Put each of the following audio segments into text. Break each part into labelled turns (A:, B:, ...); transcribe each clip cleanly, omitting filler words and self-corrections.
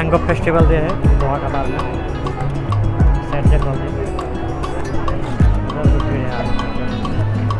A: Mango festival जो है दोहा कतार में साइड चेक कर दें उधर कुछ भीड़ है यार।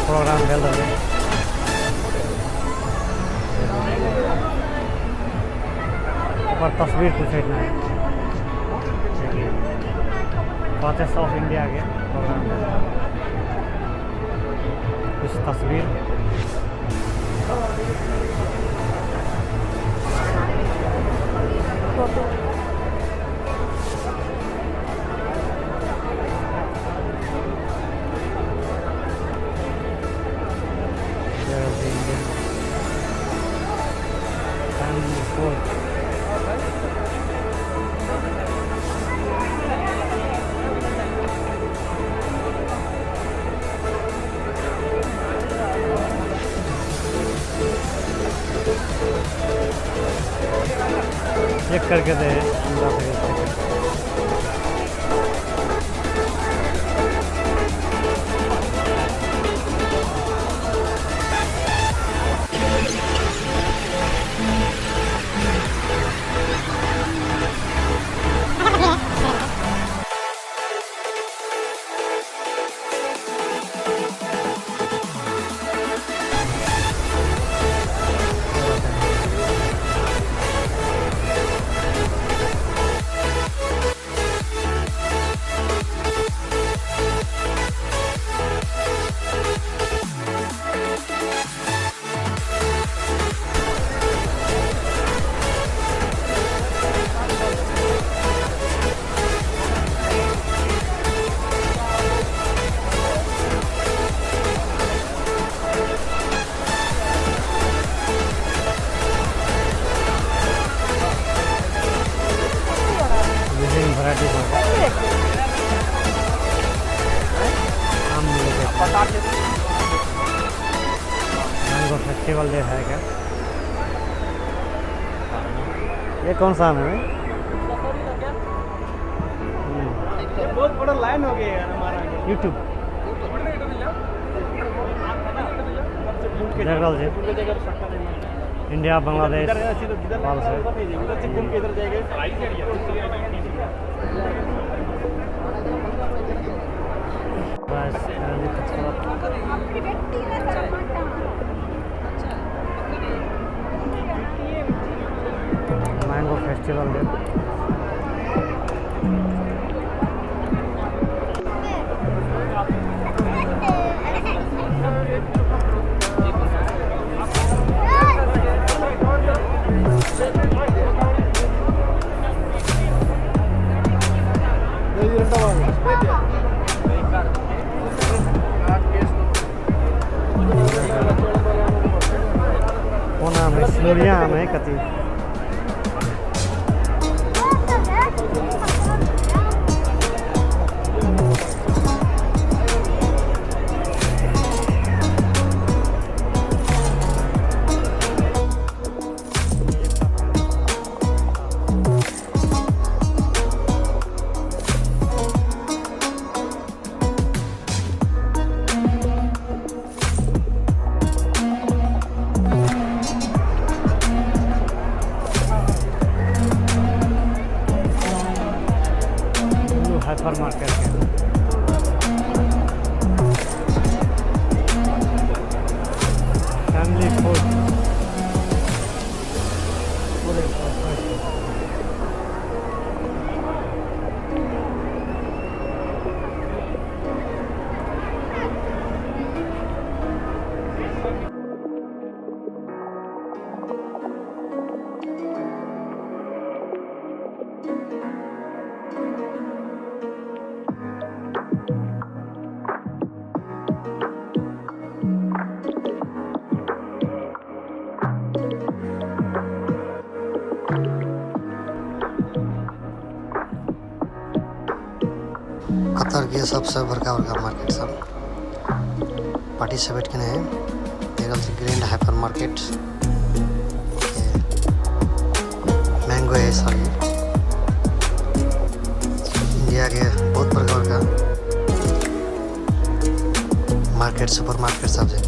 A: प्रोग्राम चल रहा है ऊपर तस्वीर कुछ इतना है फादर्स ऑफ इंडिया के प्रोग्राम कुछ तस्वीर चेक करके दे फेस्टिवल डे है क्या? ये कौन सा आम है?
B: बहुत बड़ा लाइन हो गया यार हमारा
A: यूट्यूब देख रहा जी। इंडिया बांग्लादेश पाल से मैंगो फेस्टिवल डे। कौन आम है? सिलोरिया आम है कति। हाइपर मार्केट के फैमिली फूड पूरे
C: कतर के सबसे बड़का बड़का मार्केट सब पार्टिसिपेट किए हैं। ग्रैंड हाइपर मार्केट मैंगो है सर। इंडिया के बहुत बड़का बड़का मार्केट सुपर मार्केट सब है।